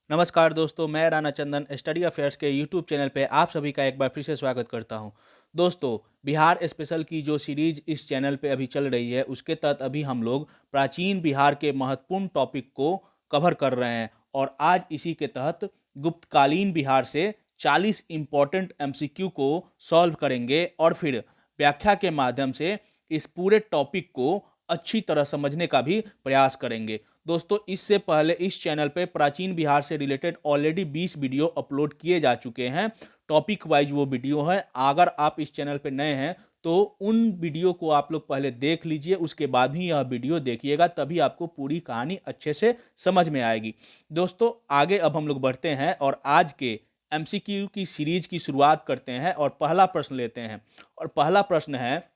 नमस्कार दोस्तों, मैं राणा चंदन स्टडी अफेयर्स के यूट्यूब चैनल पे आप सभी का एक बार फिर से स्वागत करता हूं। दोस्तों, बिहार स्पेशल की जो सीरीज इस चैनल पे अभी चल रही है उसके तहत अभी हम लोग प्राचीन बिहार के महत्वपूर्ण टॉपिक को कवर कर रहे हैं और आज इसी के तहत गुप्तकालीन बिहार से 40 इंपॉर्टेंट एमसीक्यू को सॉल्व करेंगे और फिर व्याख्या के माध्यम से इस पूरे टॉपिक को अच्छी तरह समझने का भी प्रयास करेंगे। दोस्तों, इससे पहले इस चैनल पे प्राचीन बिहार से रिलेटेड ऑलरेडी 20 वीडियो अपलोड किए जा चुके हैं। टॉपिक वाइज वो वीडियो है। अगर आप इस चैनल पे नए हैं तो उन वीडियो को आप लोग पहले देख लीजिए, उसके बाद ही यह वीडियो देखिएगा, तभी आपको पूरी कहानी अच्छे से समझ में आएगी। दोस्तों, आगे अब हम लोग बढ़ते हैं और आज के एमसीक्यू की सीरीज की शुरुआत करते हैं और पहला प्रश्न लेते हैं। और पहला प्रश्न है,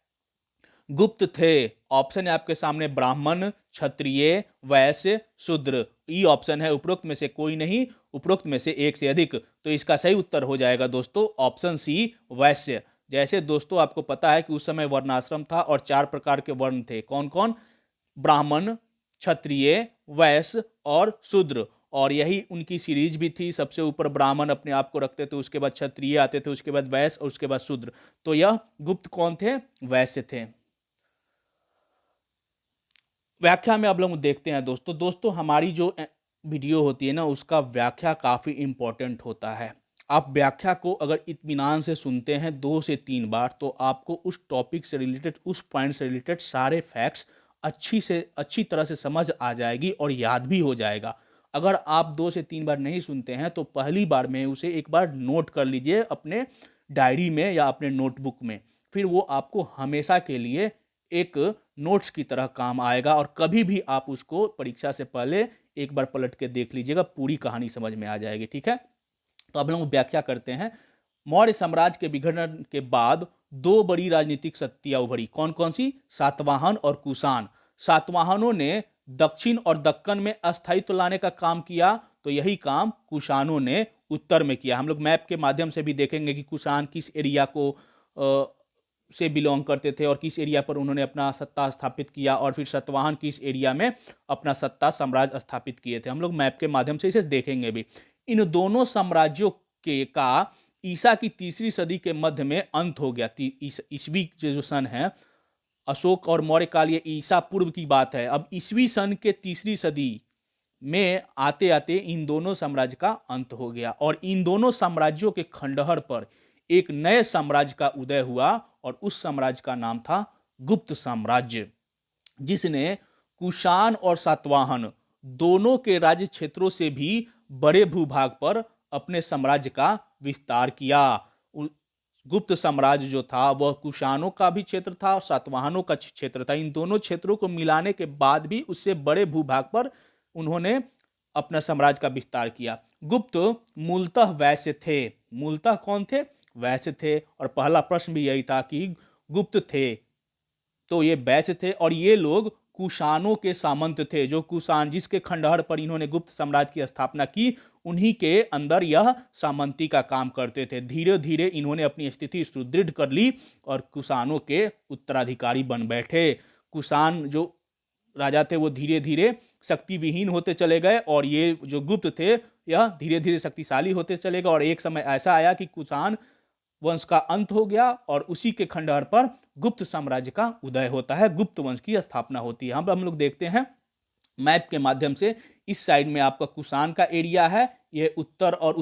गुप्त थे। ऑप्शन है आपके सामने ब्राह्मण, क्षत्रिय, वैश्य, शूद्र। ई ऑप्शन है उपरोक्त में से कोई नहीं, उपरोक्त में से एक से अधिक। तो इसका सही उत्तर हो जाएगा दोस्तों ऑप्शन सी, वैश्य। जैसे दोस्तों आपको पता है कि उस समय वर्णाश्रम था और 4 प्रकार के वर्ण थे। कौन कौन? ब्राह्मण, क्षत्रिय, वैश्य और शूद्र। और यही उनकी सीरीज भी थी। सबसे ऊपर ब्राह्मण अपने आप को रखते थे, उसके बाद क्षत्रिय आते थे, उसके बाद वैश्य और उसके बाद शूद्र। तो यह गुप्त कौन थे? वैश्य थे। व्याख्या में अब लोग देखते हैं दोस्तों हमारी जो वीडियो होती है ना, उसका व्याख्या काफ़ी इंपॉर्टेंट होता है। आप व्याख्या को अगर इत्मीनान से सुनते हैं 2 से 3 बार, तो आपको उस टॉपिक से रिलेटेड, उस पॉइंट से रिलेटेड सारे फैक्ट्स अच्छी तरह से समझ आ जाएगी और याद भी हो जाएगा। अगर आप 2 से 3 बार नहीं सुनते हैं तो पहली बार में उसे एक बार नोट कर लीजिए अपने डायरी में या अपने नोटबुक में। फिर वो आपको हमेशा के लिए एक नोट्स की तरह काम आएगा और कभी भी आप उसको परीक्षा से पहले एक बार पलट के देख लीजिएगा, पूरी कहानी समझ में आ जाएगी। ठीक है, तो अब लोग व्याख्या करते हैं। मौर्य साम्राज्य के विघटन के बाद 2 बड़ी राजनीतिक शक्तियां उभरी। कौन कौन सी? सातवाहन और कुषाण। सातवाहनों ने दक्षिण और दक्कन में अस्थायित्व लाने का काम किया, तो यही काम कुषाणों ने उत्तर में किया। हम लोग मैप के माध्यम से भी देखेंगे कि कुषाण किस एरिया को से बिलोंग करते थे और किस एरिया पर उन्होंने अपना सत्ता स्थापित किया, और फिर सातवाहन किस एरिया में अपना सत्ता साम्राज्य स्थापित किए थे। हम लोग मैप के माध्यम से इसे देखेंगे भी। इन दोनों साम्राज्यों के का ईसा की 3री सदी के मध्य में अंत हो गया। ईसवी जो सन है, अशोक और मौर्य काल, ये ईसा पूर्व की बात है। अब ईसवी सन के 3री सदी में आते आते इन दोनों साम्राज्य का अंत हो गया और इन दोनों साम्राज्यों के खंडहर पर एक नए साम्राज्य का उदय हुआ और उस साम्राज्य का नाम था गुप्त साम्राज्य, जिसने कुषाण और सातवाहन दोनों के राज्य क्षेत्रों से भी बड़े भूभाग पर अपने साम्राज्य का विस्तार किया। गुप्त साम्राज्य जो था वह कुषाणों का भी क्षेत्र था और सातवाहनों का क्षेत्र था। इन दोनों क्षेत्रों को मिलाने के बाद भी उससे बड़े भूभाग पर उन्होंने अपना साम्राज्य का विस्तार किया। गुप्त मूलतः वैश्य थे। मूलतः कौन थे? वैश्य थे। और पहला प्रश्न भी यही था कि गुप्त थे, तो ये वैश्य थे और ये लोग कुषाणों के सामंत थे। जो कुषाण, जिसके खंडहर पर इन्होंने गुप्त साम्राज्य की स्थापना की, उन्हीं के अंदर यह सामंती का काम करते थे। धीरे धीरे इन्होंने अपनी स्थिति सुदृढ़ कर ली और कुषाणों के उत्तराधिकारी बन बैठे। कुषाण जो राजा थे वो धीरे धीरे शक्ति विहीन होते चले गए और ये जो गुप्त थे यह धीरे धीरे शक्तिशाली होते चले गए। और एक समय ऐसा आया कि कुषाण वंश का अंत हो गया और उसी के खंडहर पर गुप्त साम्राज्य का उदय होता है, गुप्त वंश की स्थापना होती है। हम लोग देखते हैं मैप के माध्यम से। इस साइड में आपका कुषाण का एरिया है, ये उत्तर और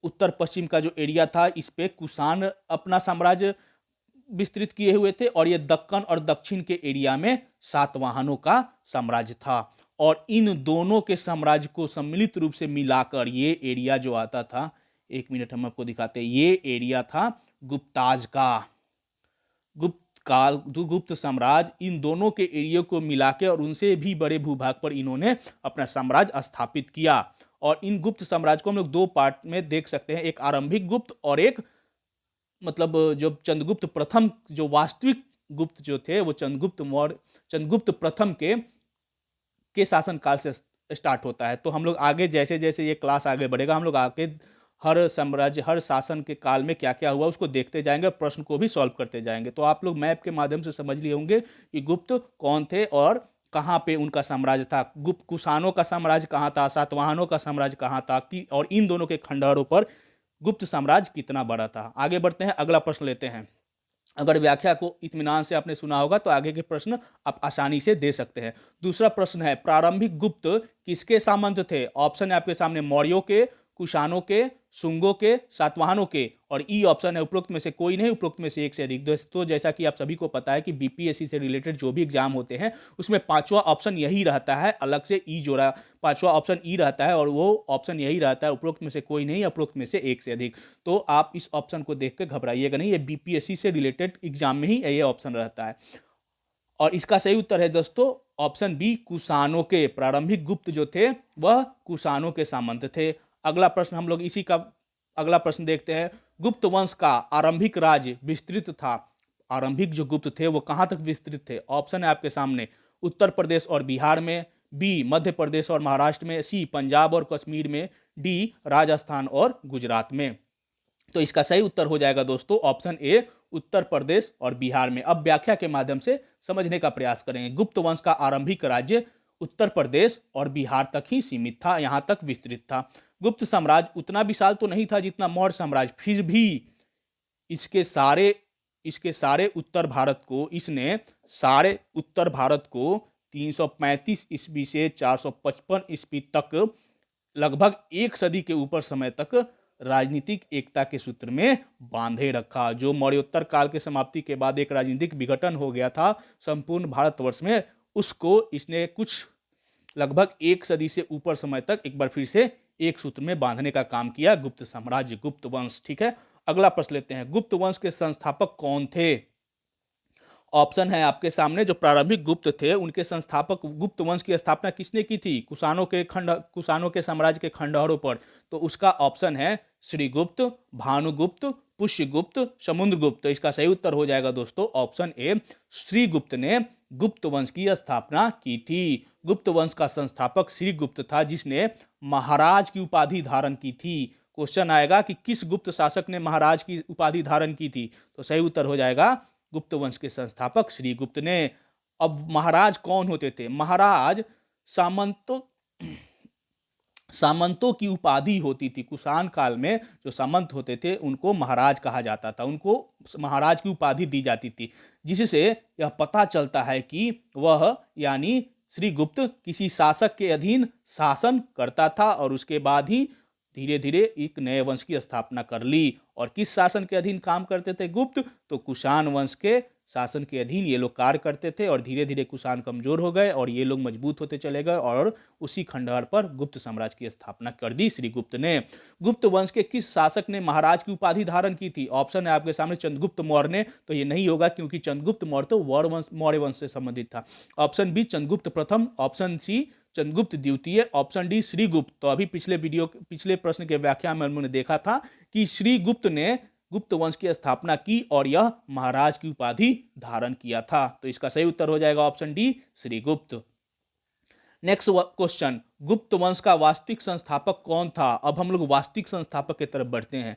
उत्तर पश्चिम का जो एरिया था, इस पे कुषाण अपना साम्राज्य विस्तृत किए हुए थे और ये दक्कन और दक्षिण के एरिया में सातवाहनों का साम्राज्य था। और इन दोनों के साम्राज्य को सम्मिलित रूप से मिलाकर ये एरिया जो आता था, 1 मिनट हम आपको दिखाते हैं, ये एरिया था गुप्ताज का। गुप्त काल, जो गुप्त साम्राज्य, इन दोनों के एरिया को मिला के और उनसे भी बड़े भूभाग पर इन्होंने अपना साम्राज्य स्थापित किया। और इन गुप्त साम्राज्य को हम लोग 2 पार्ट में देख सकते हैं, एक आरंभिक गुप्त और एक मतलब जो चंद्रगुप्त प्रथम, जो वास्तविक गुप्त जो थे वो चंद्रगुप्त प्रथम के शासनकाल से स्टार्ट होता है। तो हम लोग आगे जैसे जैसे ये क्लास आगे बढ़ेगा, हम लोग आगे हर साम्राज्य, हर शासन के काल में क्या क्या हुआ उसको देखते जाएंगे, प्रश्न को भी सॉल्व करते जाएंगे। तो आप लोग मैप के माध्यम से समझ लिए होंगे कि गुप्त कौन थे और कहाँ पे उनका साम्राज्य था, गुप्त कुषाणों का साम्राज्य कहाँ था, सातवाहनों का साम्राज्य कहाँ था कि, और इन दोनों के खंडहरों पर गुप्त साम्राज्य कितना बड़ा था। आगे बढ़ते हैं, अगला प्रश्न लेते हैं। अगर व्याख्या को इत्मीनान से आपने सुना होगा तो आगे के प्रश्न आप आसानी से दे सकते हैं। दूसरा प्रश्न है, प्रारंभिक गुप्त किसके सामंत थे? ऑप्शन है आपके सामने, मौर्यों के, कुषाणों के, शुंगों के, सातवाहनों के, और ई ऑप्शन है उपरोक्त में से कोई नहीं, उपरोक्त में से एक से अधिक। दोस्तों जैसा कि आप सभी को पता है कि बीपीएससी से रिलेटेड जो भी एग्जाम होते हैं उसमें पांचवा ऑप्शन यही रहता है, अलग से ई जोड़ा, पांचवा ऑप्शन ई रहता है और वो ऑप्शन यही रहता है, उपरोक्त में से कोई नहीं, उपरोक्त में से एक से अधिक। तो आप इस ऑप्शन को देख के घबराइएगा नहीं, ये बीपीएससी से रिलेटेड एग्जाम में ही ये ऑप्शन रहता है। और इसका सही उत्तर है दोस्तों ऑप्शन बी, कुषाणों के। प्रारंभिक गुप्त जो थे वह कुषाणों के सामंत थे। अगला प्रश्न हम लोग इसी का अगला प्रश्न देखते हैं। गुप्त वंश का आरंभिक राज्य विस्तृत था। आरंभिक जो गुप्त थे वो कहां तक विस्तृत थे? ऑप्शन है आपके सामने, उत्तर प्रदेश और बिहार में, बी मध्य प्रदेश और महाराष्ट्र में, सी पंजाब और कश्मीर में, डी राजस्थान और गुजरात में। तो इसका सही उत्तर हो जाएगा दोस्तों ऑप्शन ए, उत्तर प्रदेश और बिहार में। अब व्याख्या के माध्यम से समझने का प्रयास करेंगे। गुप्त वंश का आरंभिक राज्य उत्तर प्रदेश और बिहार तक ही सीमित था, यहां तक विस्तृत था। गुप्त साम्राज्य उतना विशाल तो नहीं था जितना मौर्य साम्राज्य, फिर भी इसके सारे इसके सारे उत्तर भारत को इसने सारे उत्तर भारत को 335 ईस्वी से 455 ईस्वी तक, लगभग एक सदी के ऊपर समय तक राजनीतिक एकता के सूत्र में बांधे रखा। जो मौर्योत्तर काल के समाप्ति के बाद एक राजनीतिक विघटन हो गया था संपूर्ण भारतवर्ष में, उसको इसने कुछ लगभग एक सदी से ऊपर समय तक एक बार फिर से एक सूत्र में बांधने का काम किया, गुप्त साम्राज्य, गुप्त वंश। ठीक है, अगला प्रश्न लेते हैं। गुप्त वंश के संस्थापक कौन थे? ऑप्शन है आपके सामने, जो प्रारंभिक गुप्त थे उनके संस्थापक, गुप्त वंश की स्थापना किसने की थी? कुषाणों के साम्राज्य के खंडहरों पर। तो उसका ऑप्शन है श्रीगुप्त, भानुगुप्त, पुष्यगुप्त, समुद्रगुप्त। तो इसका सही उत्तर हो जाएगा दोस्तों ऑप्शन ए, श्रीगुप्त ने गुप्त वंश की स्थापना की थी। गुप्त वंश का संस्थापक श्रीगुप्त था, जिसने महाराज की उपाधि धारण की थी। क्वेश्चन आएगा कि किस गुप्त शासक ने महाराज की उपाधि धारण की थी? तो सही उत्तर हो जाएगा गुप्त वंश के संस्थापक श्रीगुप्त ने। अब महाराज कौन होते थे? महाराज सामंतों की उपाधि होती थी। कुषाण काल में जो सामंत होते थे उनको महाराज कहा जाता था, उनको महाराज की उपाधि दी जाती थी, जिससे यह पता चलता है कि वह यानी श्रीगुप्त किसी शासक के अधीन शासन करता था और उसके बाद ही धीरे धीरे एक नए वंश की स्थापना कर ली। और किस शासन के अधीन काम करते थे गुप्त? तो कुषाण वंश के शासन के अधीन ये लोग कार्य करते थे और धीरे धीरे कुषाण कमजोर हो गए और ये लोग मजबूत होते चले गए और उसी खंडहर पर गुप्त साम्राज्य की स्थापना कर दी श्रीगुप्त ने। गुप्त वंश के किस शासक ने महाराज की उपाधि धारण की थी? ऑप्शन है आपके सामने, चंद्रगुप्त मौर्य ने। तो ये नहीं होगा क्योंकि चंद्रगुप्त मौर्य तो मौर्य वंश से संबंधित था। ऑप्शन बी, चंद्रगुप्त प्रथम, ऑप्शन सी, चंद्रगुप्त द्वितीय, ऑप्शन डी, श्रीगुप्त। तो अभी पिछले प्रश्न के व्याख्या में हमने देखा था कि श्रीगुप्त ने गुप्त वंश की स्थापना की और यह महाराज की उपाधि धारण किया था। तो इसका सही उत्तर हो जाएगा option D, Shrigupta. Next question, Gupta वंश का वास्तविक संस्थापक कौन था? अब हम लोग वास्तविक संस्थापक की तरफ बढ़ते हैं।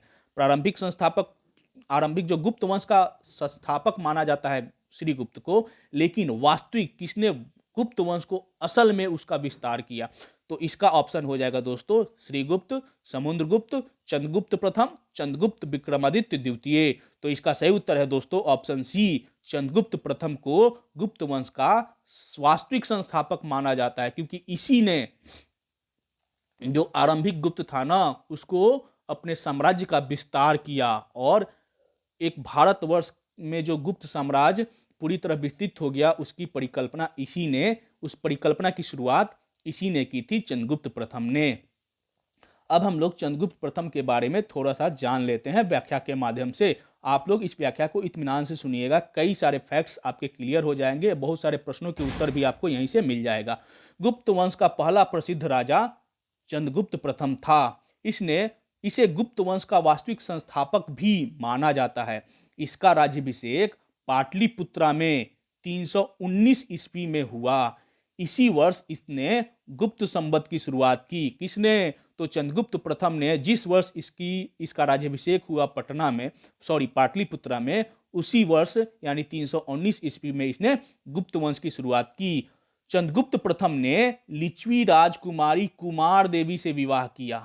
आरंभिक जो गुप्त वंश का संस्थापक माना जाता है श्रीगुप्त को, लेकिन वास्तविक किसने गुप्त वंश को असल में उसका विस्तार किया? तो इसका ऑप्शन हो जाएगा दोस्तों श्रीगुप्त, समुद्रगुप्त, चंद्रगुप्त प्रथम, चंद्रगुप्त विक्रमादित्य द्वितीय। तो इसका सही उत्तर है दोस्तों ऑप्शन सी, चंद्रगुप्त प्रथम को गुप्त वंश का वास्तविक संस्थापक माना जाता है, क्योंकि इसी ने जो आरंभिक गुप्त था ना उसको अपने साम्राज्य का विस्तार किया और एक भारतवर्ष में जो गुप्त साम्राज्य पूरी तरह विस्तृत हो गया उसकी परिकल्पना उस परिकल्पना की शुरुआत इसी ने की थी, चंद्रगुप्त प्रथम ने। अब हम लोग चंद्रगुप्त प्रथम के बारे में थोड़ा सा जान लेते हैं व्याख्या के माध्यम से। आप लोग इस व्याख्या को इत्मीनान से सुनिएगा, कई सारे फैक्ट्स आपके क्लियर हो जाएंगे, बहुत सारे प्रश्नों के उत्तर भी आपको यहीं से मिल जाएगा। गुप्त वंश का पहला प्रसिद्ध राजा चंद्रगुप्त प्रथम था। इसे गुप्त वंश का वास्तविक संस्थापक भी माना जाता है। इसका राज्याभिषेक पाटलिपुत्रा में 319 ईस्वी में हुआ। इसी वर्ष इसने गुप्त संवत की शुरुआत की। किसने? तो चंद्रगुप्त प्रथम ने। जिस वर्ष इसका राज्याभिषेक हुआ पाटलिपुत्रा में, उसी वर्ष यानी 319 ईस्वी में इसने गुप्त वंश की शुरुआत की। चंद्रगुप्त प्रथम ने लिच्छवी राजकुमारी कुमार देवी से विवाह किया।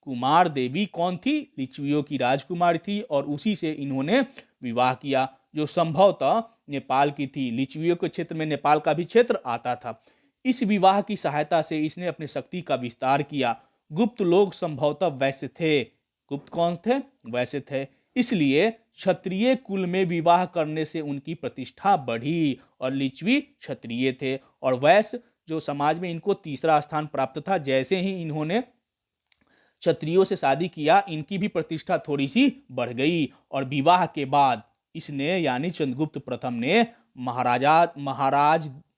कुमार देवी कौन थी? लिच्छवियों की राजकुमारी थी और उसी से इन्होंने विवाह किया, जो संभवतः नेपाल की थी। लिच्छवियों के क्षेत्र में नेपाल का भी क्षेत्र आता था। इस विवाह की सहायता से इसने अपनी शक्ति का विस्तार किया। गुप्त लोग संभवतः वैश्य थे। गुप्त कौन थे? वैश्य थे। इसलिए क्षत्रिय कुल में विवाह करने से उनकी प्रतिष्ठा बढ़ी और लिच्छवी क्षत्रिय थे और वैश्य जो समाज में इनको तीसरा स्थान प्राप्त था। जैसे ही इन्होंने क्षत्रियों से शादी किया, इनकी भी प्रतिष्ठा थोड़ी सी बढ़ गई और विवाह के बाद इसने यानी चंद्रगुप्त प्रथम ने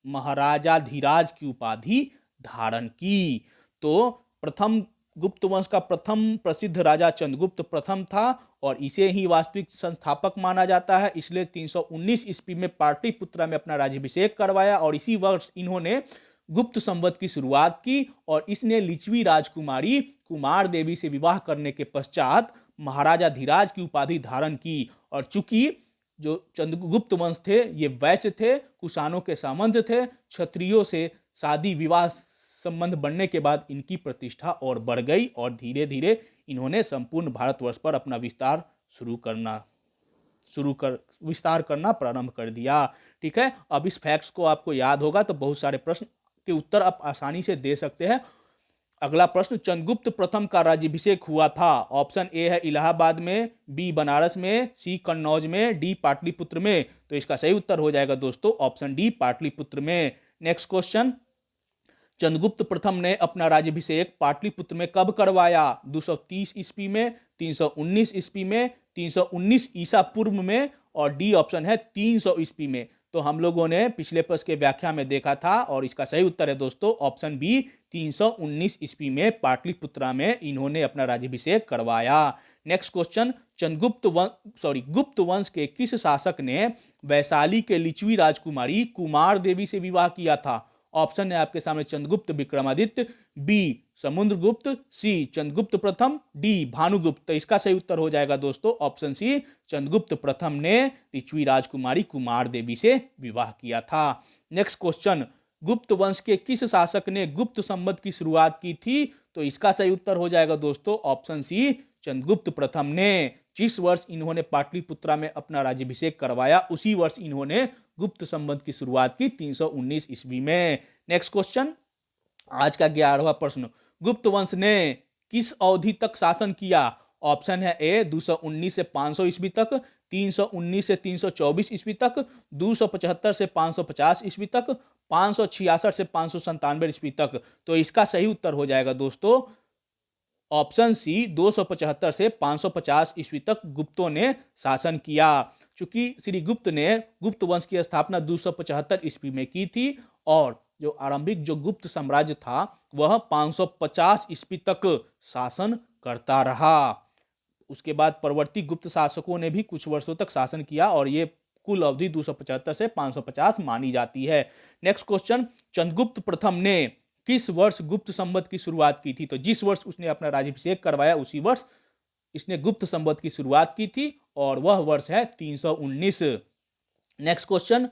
महाराजाधिराज की उपाधि धारण की। तो प्रथम गुप्त वंश का प्रथम प्रसिद्ध राजा चंद्रगुप्त प्रथम था और इसे ही वास्तविक संस्थापक माना जाता है। इसलिए 319 ईस्वी में पाटलिपुत्र में अपना राज्याभिषेक करवाया और इसी वर्ष इन्होंने गुप्त संवत की शुरुआत की और इसने लिच्छवी राजकुमारी कुमार देवी से विवाह करने के पश्चात महाराजाधिराज की उपाधि धारण की। और चूंकि जो चंद्रगुप्त वंश थे ये वैश्य थे, कुषाणों के सामंत थे, क्षत्रियों से शादी विवाह संबंध बढ़ने के बाद इनकी प्रतिष्ठा और बढ़ गई और धीरे धीरे इन्होंने संपूर्ण भारतवर्ष पर अपना विस्तार करना प्रारंभ कर दिया। ठीक है, अब इस फैक्ट्स को आपको याद होगा तो बहुत सारे प्रश्न के उत्तर आप आसानी से दे सकते हैं। अगला प्रश्न, चंद्रगुप्त प्रथम का राज्याभिषेक हुआ था। ऑप्शन ए है इलाहाबाद में, बी बनारस में, सी कन्नौज में, डी पाटलिपुत्र में। तो इसका सही उत्तर हो जाएगा दोस्तों ऑप्शन डी पाटलिपुत्र में। नेक्स्ट क्वेश्चन, चंद्रगुप्त प्रथम ने अपना राज्याभिषेक पाटलिपुत्र में कब करवाया? 230 ईस्वी में, 319 ईस्वी में, 319 ईसा पूर्व में और डी ऑप्शन है 300 ईस्वी में। तो हम लोगों ने पिछले प्रश्न के व्याख्या में देखा था और इसका सही उत्तर है दोस्तों ऑप्शन बी 319 ईस्वी में पाटलिपुत्र में इन्होंने अपना राज्याभिषेक करवाया। नेक्स्ट क्वेश्चन, गुप्त वंश के किस शासक ने वैशाली के लिच्छवी राजकुमारी कुमार देवी से विवाह किया था? ऑप्शन है आपके सामने चंद्रगुप्त विक्रमादित्य, बी समुद्रगुप्त, सी चंद्रगुप्त प्रथम, डी भानुगुप्त। तो इसका सही उत्तर हो जाएगा दोस्तों ऑप्शन सी चंद्रगुप्त प्रथम ने लिच्छवी राजकुमारी कुमार देवी से विवाह किया था। नेक्स्ट क्वेश्चन, गुप्त वंश के किस शासक ने गुप्त संवत की शुरुआत की थी? तो इसका सही उत्तर हो जाएगा दोस्तों ऑप्शन सी चंद्रगुप्त प्रथम ने। जिस वर्ष इन्होंने पाटलिपुत्र में अपना राज्याभिषेक करवाया उसी वर्ष इन्होंने गुप्त संवत की शुरुआत की 319 ईस्वी में। नेक्स्ट क्वेश्चन, आज का 11वां प्रश्न, गुप्त वंश ने किस अवधि तक शासन किया? ऑप्शन है ए 219 से 500 ईस्वी तक, 319 से 324 ईस्वी तक, 275 से 550 ईस्वी तक, 566 से 597 ईस्वी तक। तो इसका सही उत्तर हो जाएगा दोस्तों ऑप्शन सी 275 से 550 ईस्वी तक गुप्तों ने शासन किया। चूंकि श्री गुप्त ने गुप्त वंश की स्थापना 275 ईस्वी में की थी और जो आरंभिक जो गुप्त साम्राज्य था वह 550 ईस्वी तक शासन करता रहा। उसके बाद परवर्ती गुप्त शासकों ने भी कुछ वर्षों तक शासन किया और ये कुल अवधि 275 से 550 मानी जाती है। नेक्स्ट क्वेश्चन, चंद्रगुप्त प्रथम ने किस वर्ष गुप्त संवत की शुरुआत की थी? तो जिस वर्ष उसने अपना राज्याभिषेक करवाया उसी वर्ष इसने गुप्त संवत की शुरुआत की थी और वह वर्ष है 319। नेक्स्ट क्वेश्चन,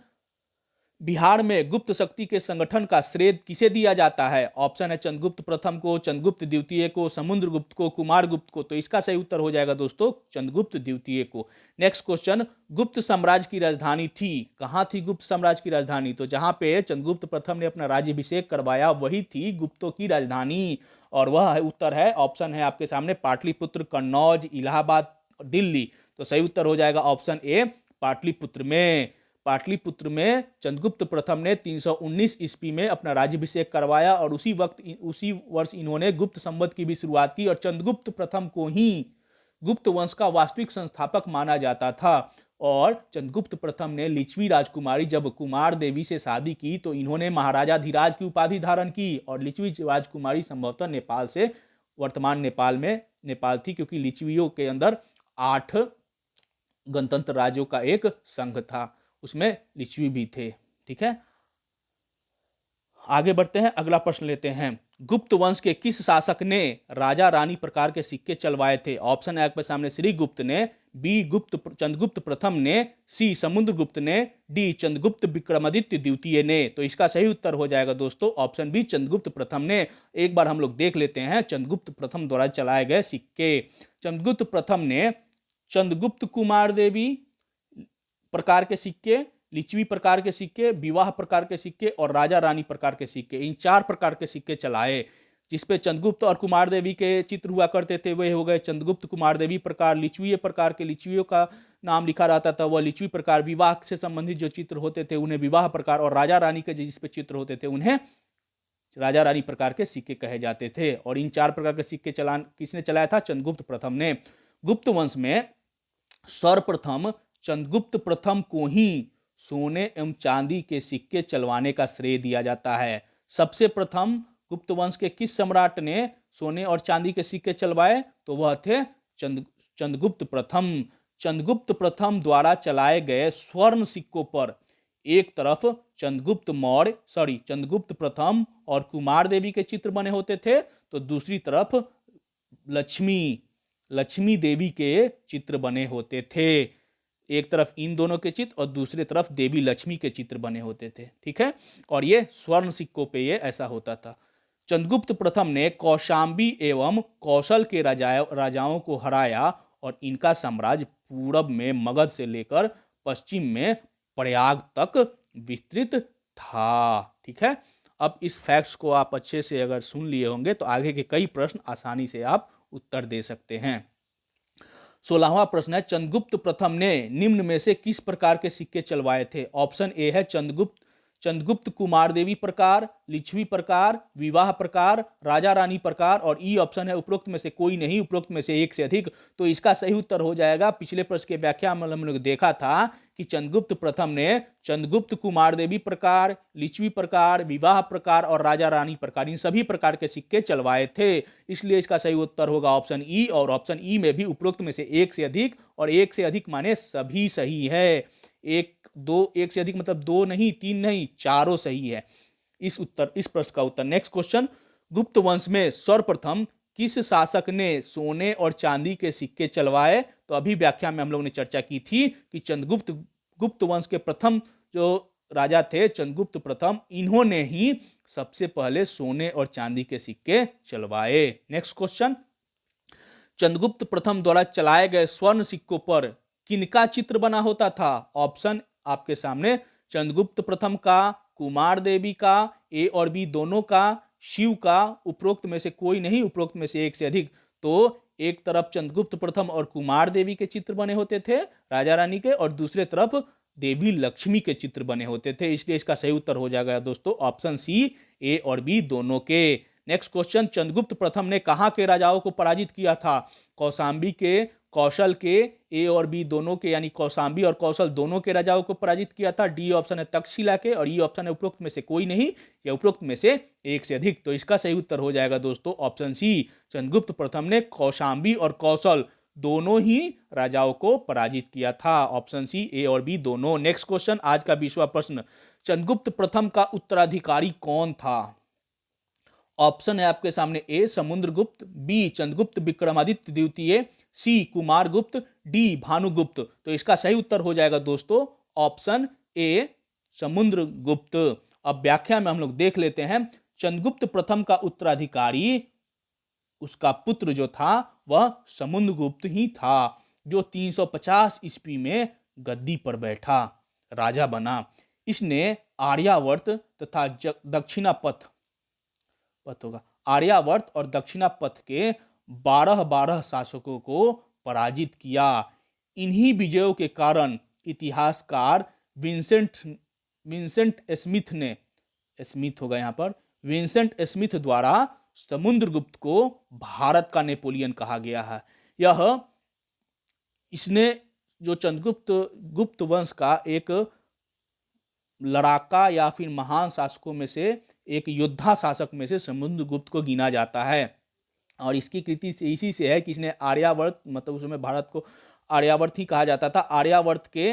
बिहार में गुप्त शक्ति के संगठन का श्रेय किसे दिया जाता है? ऑप्शन है चंद्रगुप्त प्रथम को, चंद्रगुप्त द्वितीय को, समुद्रगुप्त को, कुमारगुप्त को। तो इसका सही उत्तर हो जाएगा दोस्तों चंद्रगुप्त द्वितीय को। नेक्स्ट क्वेश्चन, गुप्त साम्राज्य की राजधानी थी, कहां थी गुप्त साम्राज्य की राजधानी? तो जहां पे चंद्रगुप्त प्रथम ने अपना राज्याभिषेक करवाया वही थी गुप्तों की राजधानी और वह उत्तर है ऑप्शन है आपके सामने पाटलिपुत्र, कन्नौज, इलाहाबाद, दिल्ली। तो सही उत्तर हो जाएगा ऑप्शन ए पाटलिपुत्र में। पाटलिपुत्र में चंद्रगुप्त प्रथम ने 319 ईस्वी में अपना राज्याभिषेक करवाया और उसी वर्ष इन्होंने गुप्त संवत की भी शुरुआत की और चंद्रगुप्त प्रथम को ही गुप्त वंश का वास्तविक संस्थापक माना जाता था। और चंद्रगुप्त प्रथम ने लिच्छवी राजकुमारी जब कुमार देवी से शादी की तो इन्होंने महाराजाधिराज की उपाधि धारण की और लिच्छवी राजकुमारी संभवतः नेपाल से, वर्तमान नेपाल थी क्योंकि लिच्छवियों के अंदर 8 गणतंत्र राज्यों का एक संघ था, उसमें लिच्छवी भी थे। ठीक है, आगे बढ़ते हैं, अगला प्रश्न लेते हैं। गुप्त वंश के किस शासक ने राजा रानी प्रकार के सिक्के चलवाए थे? ऑप्शन ए आपके सामने श्री गुप्त ने, बी चंद्रगुप्त प्रथम ने, सी समुद्रगुप्त ने, डी चंद्रगुप्त विक्रमादित्य द्वितीय ने। तो इसका सही उत्तर हो जाएगा दोस्तों ऑप्शन बी चंद्रगुप्त प्रथम ने। एक बार हम लोग देख लेते हैं चंद्रगुप्त प्रथम द्वारा चलाए गए सिक्के। चंद्रगुप्त प्रथम ने चंद्रगुप्त कुमार देवी प्रकार के सिक्के, लिच्छवी प्रकार के सिक्के, विवाह प्रकार के सिक्के और राजा रानी प्रकार के सिक्के, इन 4 प्रकार के सिक्के चलाए। जिसपे चंद्रगुप्त और कुमार देवी के चित्र हुआ करते थे वे हो गए चंद्रगुप्त कुमार देवी प्रकार। लिच्छवी प्रकार के लिच्छवियों का नाम लिखा रहता था वह लिच्छवी प्रकार। विवाह से संबंधित जो चित्र होते थे उन्हें विवाह प्रकार, और राजा रानी के जिस पे चित्र होते थे उन्हें राजा रानी प्रकार के सिक्के कहे जाते थे। और इन 4 प्रकार के सिक्के चलान किसने चलाया था? चंद्रगुप्त प्रथम ने। गुप्त वंश में सर्वप्रथम चंद्रगुप्त प्रथम को ही सोने एवं चांदी के सिक्के चलवाने का श्रेय दिया जाता है। सबसे प्रथम गुप्त वंश के किस सम्राट ने सोने और चांदी के सिक्के चलवाए? तो वह थे चंद्रगुप्त प्रथम। चंद्रगुप्त प्रथम द्वारा चलाए गए स्वर्ण सिक्कों पर एक तरफ चंद्रगुप्त प्रथम और कुमार देवी के चित्र बने होते थे, तो दूसरी तरफ लक्ष्मी देवी के चित्र बने होते थे। एक तरफ इन दोनों के चित्र और दूसरी तरफ देवी लक्ष्मी के चित्र बने होते थे। ठीक है, और ये स्वर्ण सिक्कों पे ये ऐसा होता था। चंद्रगुप्त प्रथम ने कौशाम्बी एवं कौशल के राजाओं को हराया और इनका साम्राज्य पूरब में मगध से लेकर पश्चिम में प्रयाग तक विस्तृत था। ठीक है, अब इस फैक्ट्स को आप अच्छे से अगर सुन लिए होंगे तो आगे के कई प्रश्न आसानी से आप उत्तर दे सकते हैं। 16वां प्रश्न है, चंद्रगुप्त प्रथम ने निम्न में से किस प्रकार के सिक्के चलवाए थे? ऑप्शन ए है चंद्रगुप्त कुमार देवी प्रकार, लिच्छवी प्रकार, विवाह प्रकार, राजा रानी प्रकार, और ई ऑप्शन है उपरोक्त में से कोई नहीं, उपरोक्त में से एक से अधिक। तो इसका सही उत्तर हो जाएगा, पिछले प्रश्न के व्याख्या में हम लोग देखा था कि चंद्रगुप्त प्रथम ने चंद्रगुप्त कुमार देवी प्रकार, लिच्छवी प्रकार, विवाह प्रकार और राजा रानी प्रकार, इन सभी प्रकार के सिक्के चलवाए थे। इसलिए इसका सही उत्तर होगा ऑप्शन ई, और ऑप्शन ई में भी उपरोक्त में से एक से अधिक, और एक से अधिक माने सभी सही है। एक से अधिक मतलब 2 नहीं, 3 नहीं, चारों सही है। इस प्रश्न का उत्तर। नेक्स्ट क्वेश्चन, गुप्त वंश में सर्वप्रथम किस शासक ने सोने और चांदी के सिक्के चलवाए? तो अभी व्याख्या में हम लोग ने चर्चा की थी कि गुप्त वंश के प्रथम जो राजा थे चंद्रगुप्त प्रथम, इन्होंने ही सबसे पहले सोने और चांदी के सिक्के चलवाए। नेक्स्ट क्वेश्चन, चंद्रगुप्त प्रथम द्वारा चलाए गए स्वर्ण सिक्कों पर किनका चित्र बना होता था? ऑप्शन आपके सामने चंद्रगुप्त प्रथम का, कुमार देवी का, ए और बी दोनों का, शिव का, उपरोक्त में से कोई नहीं, उपरोक्त में से एक से अधिक। तो एक तरफ चंद्रगुप्त प्रथम और कुमार देवी के चित्र बने होते थे राजा रानी के, और दूसरे तरफ देवी लक्ष्मी के चित्र बने होते थे। इसलिए इसका सही उत्तर हो जाएगा दोस्तों ऑप्शन सी, ए और बी दोनों के। नेक्स्ट क्वेश्चन, चंद्रगुप्त प्रथम ने कहां के राजाओं को पराजित किया था? कौशाम्बी के, कौशल के, ए और बी दोनों के, यानी कौशाम्बी और कौशल दोनों के राजाओं को पराजित किया था। डी ऑप्शन है तक्षशिला के, और ई ऑप्शन है उपरोक्त में से कोई नहीं या उपरोक्त में से एक से अधिक। तो इसका सही उत्तर हो जाएगा दोस्तों ऑप्शन सी, चंद्रगुप्त प्रथम ने कौशाम्बी और कौशल दोनों ही राजाओं को पराजित किया था। ऑप्शन सी, ए और बी दोनों। नेक्स्ट क्वेश्चन, आज का 20वां प्रश्न, चंद्रगुप्त प्रथम का उत्तराधिकारी कौन था? ऑप्शन है आपके सामने, ए समुद्रगुप्त, बी चंद्रगुप्त विक्रमादित्य द्वितीय, सी कुमारगुप्त, डी भानुगुप्त। तो इसका सही उत्तर हो जाएगा दोस्तों ऑप्शन ए समुद्रगुप्त। अब व्याख्या में हम लोग देख लेते हैं। चंद्रगुप्त प्रथम का उत्तराधिकारी, उसका पुत्र जो था वह समुद्रगुप्त ही था, जो 350 ईस्वी में गद्दी पर बैठा, राजा बना। इसने आर्यावर्त तथा आर्यावर्त और दक्षिणापथ के 12 शासकों को पराजित किया। इन्हीं विजयों के कारण इतिहासकार विंसेंट स्मिथ द्वारा समुद्रगुप्त को भारत का नेपोलियन कहा गया है। इसने जो गुप्त वंश का एक लड़ाका या फिर महान शासकों में से एक योद्धा शासक में से समुद्रगुप्त को गिना जाता है। और इसकी कृति से इसी से है कि इसने आर्यावर्त, मतलब उस समय भारत को आर्यावर्त ही कहा जाता था, आर्यावर्त के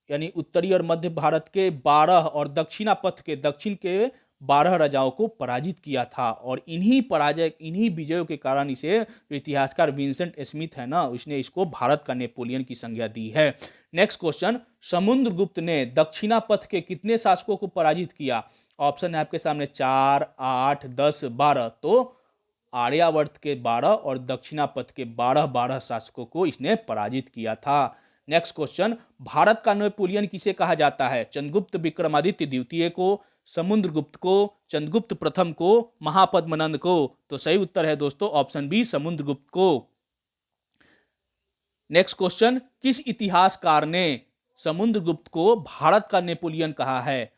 यानी उत्तरी और मध्य भारत के 12 और दक्षिणापथ के दक्षिण के 12 राजाओं को पराजित किया था और इन्हीं विजयों के कारण इसे जो इतिहासकार विंसेंट स्मिथ है ना, उसने इसको भारत का नेपोलियन की संज्ञा दी है। नेक्स्ट क्वेश्चन, समुद्रगुप्त ने दक्षिणापथ के कितने शासकों को पराजित किया? ऑप्शन है आपके सामने 4, 8, 10, 12। तो आर्यावर्त के 12 और दक्षिणापथ के 12 शासकों को इसने पराजित किया था। नेक्स्ट क्वेश्चन, भारत का नेपोलियन किसे कहा जाता है? चंद्रगुप्त विक्रमादित्य द्वितीय को, समुद्रगुप्त को, चंद्रगुप्त प्रथम को, महापद्मनंद को? तो सही उत्तर है दोस्तों ऑप्शन बी, समुद्रगुप्त को। नेक्स्ट क्वेश्चन, किस इतिहासकार ने समुद्रगुप्त को भारत का नेपोलियन कहा है?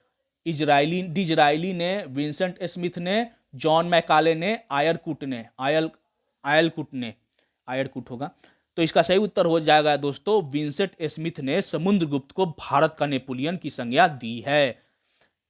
डिजराइली ने, विंसेंट स्मिथ ने, जॉन मैकाले ने, आयरकुट होगा। तो इसका सही उत्तर हो जाएगा दोस्तों, विंसेंट स्मिथ ने समुद्रगुप्त को भारत का नेपोलियन की संज्ञा दी है।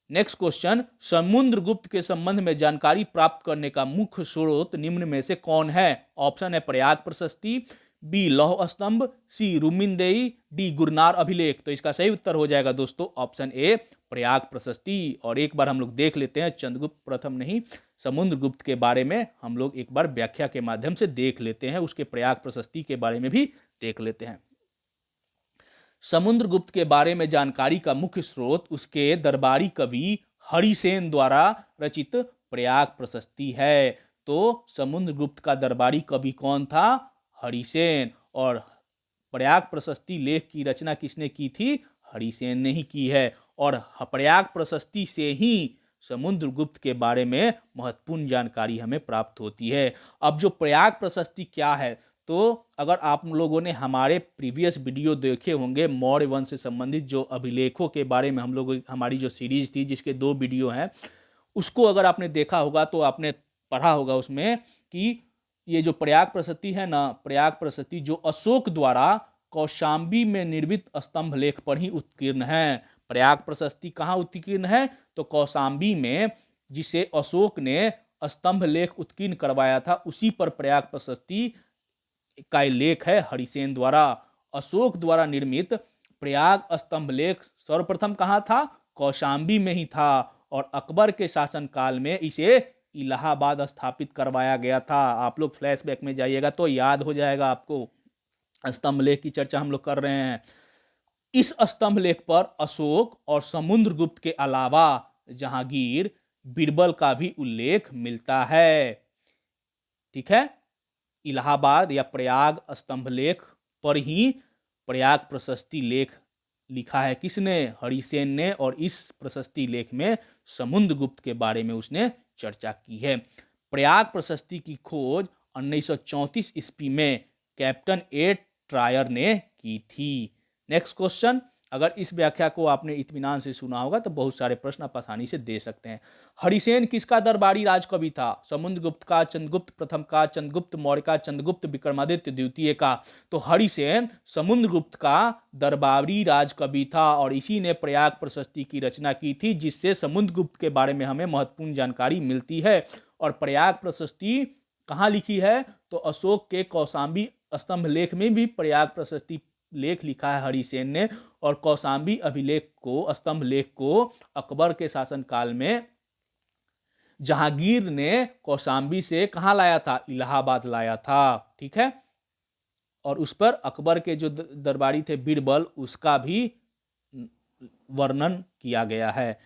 नेक्स्ट क्वेश्चन, समुद्रगुप्त के संबंध में जानकारी प्राप्त करने का मुख्य स्रोत निम्न में से कौन है? ऑप्शन है प्रयाग प्रशस्ति, बी लौह स्तंभ, सी रुमिनदेई, डी गुरनार अभिलेख। तो इसका सही उत्तर हो जाएगा दोस्तों ऑप्शन ए, प्रयाग प्रशस्ति। और एक बार हम लोग देख लेते हैं, चंद्रगुप्त प्रथम नहीं, समुद्रगुप्त के बारे में हम लोग एक बार व्याख्या के माध्यम से देख लेते हैं, उसके प्रयाग प्रशस्ति के बारे में भी देख लेते हैं। समुद्रगुप्त के बारे में जानकारी का मुख्य स्रोत उसके दरबारी कवि हरिसेन द्वारा रचित प्रयाग प्रशस्ति है। तो समुद्रगुप्त का दरबारी कवि कौन था? हरिसेन। और प्रयाग प्रशस्ति लेख की रचना किसने की थी? हरिसेन ने ही की है। और प्रयाग प्रशस्ति से ही समुद्रगुप्त के बारे में महत्वपूर्ण जानकारी हमें प्राप्त होती है। अब जो प्रयाग प्रशस्ति क्या है, तो अगर आप लोगों ने हमारे प्रीवियस वीडियो देखे होंगे मौर्य वंश से संबंधित जो अभिलेखों के बारे में हमारी जो सीरीज थी जिसके 2 वीडियो हैं, उसको अगर आपने देखा होगा तो आपने पढ़ा होगा उसमें कि ये जो प्रयाग प्रशस्ति है ना, प्रयाग प्रशस्ति जो अशोक द्वारा कौशाम्बी में निर्मित स्तंभ लेख पर ही उत्कीर्ण है। प्रयाग प्रशस्ति कहाँ उत्कीर्ण है? तो कौशाम्बी में, जिसे अशोक ने स्तंभ लेख उत्कीर्ण करवाया था, उसी पर प्रयाग प्रशस्ति का लेख है हरिसेन द्वारा। अशोक द्वारा निर्मित प्रयाग स्तंभ लेख सर्वप्रथम कहाँ था? कौशाम्बी में ही था। और अकबर के शासनकाल में इसे इलाहाबाद स्थापित करवाया गया था। आप लोग फ्लैशबैक में जाइएगा तो याद हो जाएगा आपको। स्तंभ लेख की चर्चा हम लोग कर रहे हैं। इस स्तंभ लेख पर अशोक और समुद्रगुप्त के अलावा जहांगीर, बीरबल का भी उल्लेख मिलता है। ठीक है, इलाहाबाद या प्रयाग स्तंभ लेख पर ही प्रयाग प्रशस्ति लेख लिखा है किसने? हरिसेन ने। और इस प्रशस्ति लेख में समुद्रगुप्त के बारे में उसने चर्चा की है। प्रयाग प्रशस्ति की खोज 1934 ईस्वी में कैप्टन ए ट्रायर ने की थी। नेक्स्ट क्वेश्चन, अगर इस व्याख्या को आपने इत्मीनान से सुना होगा तो बहुत सारे प्रश्न आप आसानी से दे सकते हैं। हरिसेन किसका दरबारी राजकवि था? समुद्रगुप्त का, चंद्रगुप्त प्रथम का, चंद्रगुप्त मौर्य का, चंद्रगुप्त विक्रमादित्य द्वितीय का? तो हरिसेन समुद्रगुप्त का दरबारी राजकवि था और इसी ने प्रयाग प्रशस्ति की रचना की थी, जिससे समुद्रगुप्त के बारे में हमें महत्वपूर्ण जानकारी मिलती है। और प्रयाग प्रशस्ति कहाँ लिखी है? तो अशोक के कौशाम्बी स्तंभ लेख में भी प्रयाग प्रशस्ति लेख लिखा है हरिसेन ने। और कौशाम्बी अभिलेख को, स्तंभ लेख को अकबर के शासनकाल में जहांगीर ने कौशाम्बी से कहां लाया था? इलाहाबाद लाया था। ठीक है, और उस पर अकबर के जो दरबारी थे बीरबल, उसका भी वर्णन किया गया है।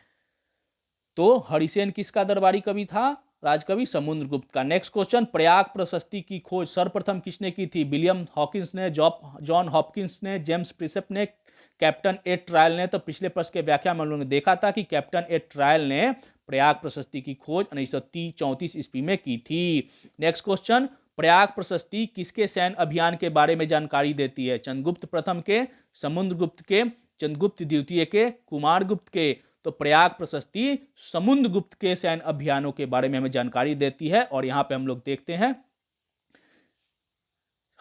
तो हरिसेन किसका दरबारी कवि था? राजकवि समुद्रगुप्त का। नेक्स्ट क्वेश्चन, प्रयाग प्रशस्ति की खोज सर्वप्रथम किसने की थी? विलियम हॉकिंस ने, जॉन हॉपकिंस ने, जेम्स प्रिसेप ने, कैप्टन ए ट्रायल ने? तो पिछले प्रश्न के व्याख्या में हम लोगों ने देखा था कि कैप्टन ए ट्रायल ने प्रयाग प्रशस्ति की खोज 1934 ईस्वी में की थी। नेक्स्ट क्वेश्चन, प्रयाग प्रशस्ति किसके सैन्य अभियान के बारे में जानकारी देती है? चंद्रगुप्त प्रथम के, समुद्रगुप्त के, चंद्रगुप्त द्वितीय के, कुमारगुप्त के? तो प्रयाग प्रशस्ति समुद्रगुप्त के सैन्य अभियानों के बारे में हमें जानकारी देती है। और यहां पे हम लोग देखते हैं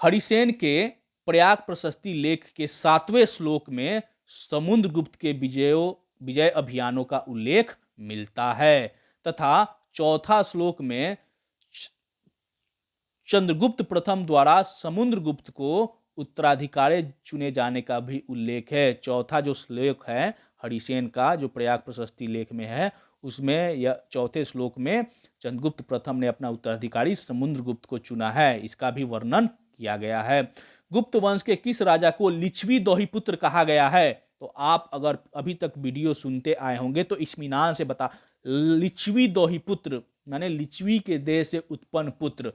हरिसेन के प्रयाग प्रशस्ति लेख के 7वें श्लोक में समुद्रगुप्त के विजय अभियानों का उल्लेख मिलता है, तथा चौथा श्लोक में चंद्रगुप्त प्रथम द्वारा समुद्रगुप्त को उत्तराधिकारी चुने जाने का भी उल्लेख है। चौथा जो श्लोक है हरिसेन का, जो प्रयाग प्रशस्ति लेख में है, उसमें या चौथे श्लोक में चंद्रगुप्त प्रथम ने अपना उत्तराधिकारी समुद्रगुप्त को चुना है, इसका भी वर्णन किया गया है। गुप्त वंश के किस राजा को लिच्छवी दोहिपुत्र कहा गया है? तो आप अगर अभी तक वीडियो सुनते आए होंगे तो इत्मीनान से बता, लिच्छवी दोहिपुत्र माने लिच्छवी के देश से उत्पन्न पुत्र।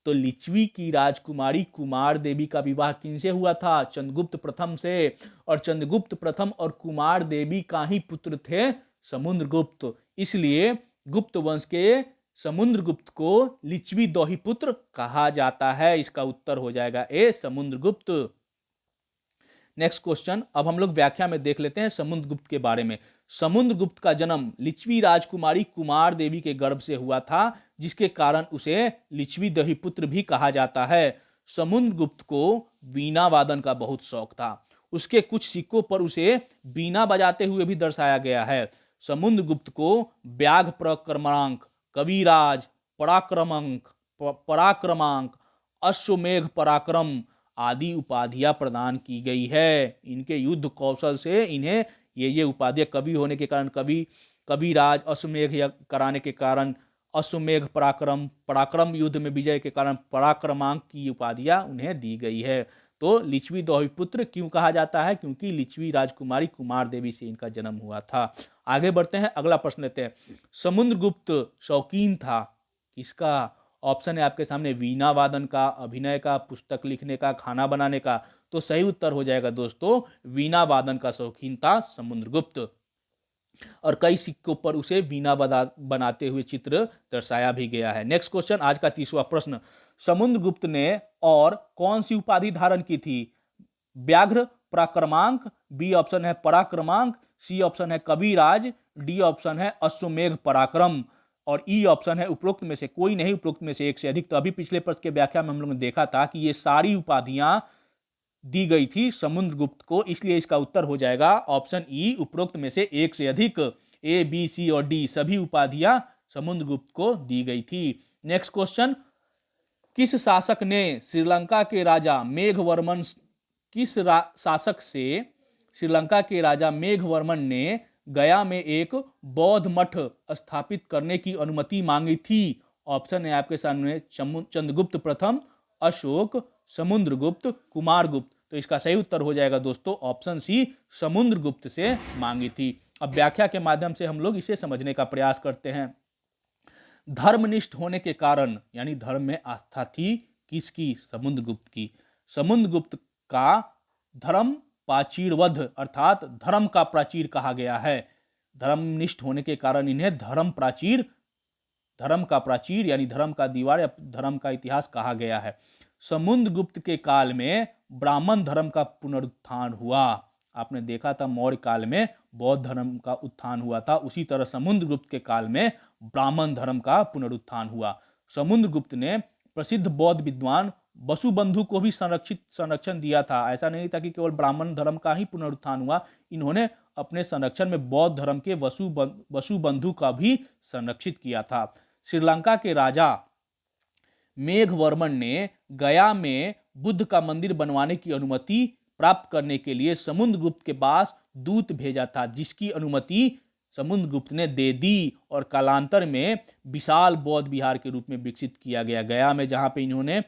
तो लिच्छवी की राजकुमारी कुमार देवी का विवाह किनसे हुआ था? चंद्रगुप्त प्रथम से। और चंद्रगुप्त प्रथम और कुमार देवी का ही पुत्र थे समुद्रगुप्त, इसलिए गुप्त वंश के समुद्रगुप्त को लिच्छवी दोहिपुत्र कहा जाता है। इसका उत्तर हो जाएगा ए, समुद्रगुप्त। नेक्स्ट क्वेश्चन, अब हम लोग व्याख्या में देख लेते हैं समुद्रगुप्त के बारे में। समुद्रगुप्त का जन्म लिच्छवी राजकुमारी कुमार देवी के गर्भ से हुआ था, जिसके कारण उसे लिच्छवी दोहिपुत्र भी कहा जाता है। समुद्रगुप्त को वीणा वादन का बहुत शौक था। उसके कुछ सिक्कों पर उसे वीणा बजाते हुए भी दर्शाया गया है। समुद्रगुप्त को व्याघ्र पराक्रमांक, कविराज, पराक्रमांक, अश्वमेघ पराक्रम आदि उपाधियां प्रदान की गई है। इनके युद्ध कौशल से इन्हें ये उपाधियां, कवि होने के कारण कविराज, अश्वमेघ कराने के कारण अश्वमेघ पराक्रम युद्ध में विजय के कारण पराक्रमांक की उपाधियां उन्हें दी गई है। तो लिच्छवी दोहिपुत्र क्यों कहा जाता है? क्योंकि लिच्छवी राजकुमारी कुमार देवी से इनका जन्म हुआ था। आगे बढ़ते हैं, अगला प्रश्न लेते हैं। समुद्रगुप्त शौकीन था किसका? ऑप्शन है आपके सामने, वीणा वादन का, अभिनय का, पुस्तक लिखने का, खाना बनाने का। तो सही उत्तर हो जाएगा दोस्तों, वीणा वादन का शौकीन था समुद्रगुप्त। और कई सिक्कों पर उसे वीणा बनाते हुए चित्र दर्शाया भी गया है। नेक्स्ट क्वेश्चन, आज का 30वां प्रश्न। समुद्रगुप्त ने और कौन सी उपाधि धारण की थी? व्याघ्र पराक्रमांक, बी ऑप्शन है पराक्रमांक, सी ऑप्शन है कविराज, डी ऑप्शन है अश्वमेघ पराक्रम, और ई ऑप्शन है उपरोक्त में से कोई नहीं, उपरोक्त में से एक से अधिक। तो अभी पिछले प्रश्न के व्याख्या में हम लोगों ने देखा था कि ये सारी उपाधियां दी गई थी समुद्रगुप्त को, इसलिए इसका उत्तर हो जाएगा ऑप्शन ई, उपरोक्त में से एक से अधिक। ए, बी, सी और डी सभी उपाधियां समुद्रगुप्त को दी गई थी। नेक्स्ट क्वेश्चन, किस शासक ने श्रीलंका के राजा मेघवर्मन शासक से श्रीलंका के राजा मेघवर्मन ने गया में एक बौद्ध मठ स्थापित करने की अनुमति मांगी थी? ऑप्शन है आपके सामने, चंद्रगुप्त प्रथम, अशोक, समुद्रगुप्त, कुमारगुप्त। तो इसका सही उत्तर हो जाएगा दोस्तों ऑप्शन सी, समुद्रगुप्त से मांगी थी। अब व्याख्या के माध्यम से हम लोग इसे समझने का प्रयास करते हैं। धर्मनिष्ठ होने के कारण, यानी धर्म में आस्था थी किसकी? समुद्रगुप्त की। समुद्रगुप्त का धर्म प्राचीरवध अर्थात धर्म का प्राचीर कहा गया है। धर्मनिष्ठ होने के कारण इन्हें धर्म का प्राचीर यानी धर्म का दीवार या धर्म का इतिहास कहा गया है। समुद्रगुप्त के काल में ब्राह्मण धर्म का पुनरुत्थान हुआ। आपने देखा था मौर्य काल में बौद्ध धर्म का उत्थान हुआ था, उसी तरह समुद्रगुप्त के काल में ब्राह्मण धर्म का पुनरुत्थान हुआ। समुद्रगुप्त ने प्रसिद्ध बौद्ध विद्वान वसुबंधु को भी संरक्षण दिया था। ऐसा नहीं था कि केवल ब्राह्मण धर्म का ही पुनरुत्थान हुआ, इन्होंने अपने संरक्षण में बौद्ध धर्म के वसुबंधु का भी संरक्षित किया था। श्रीलंका के राजा मेघवर्मन ने गया में बुद्ध का मंदिर बनवाने की अनुमति प्राप्त करने के लिए समुद्रगुप्त के पास दूत भेजा था, जिसकी अनुमति समुद्रगुप्त ने दे दी और कालांतर में विशाल बौद्ध विहार के रूप में विकसित किया गया। गया में जहां पे इन्होंने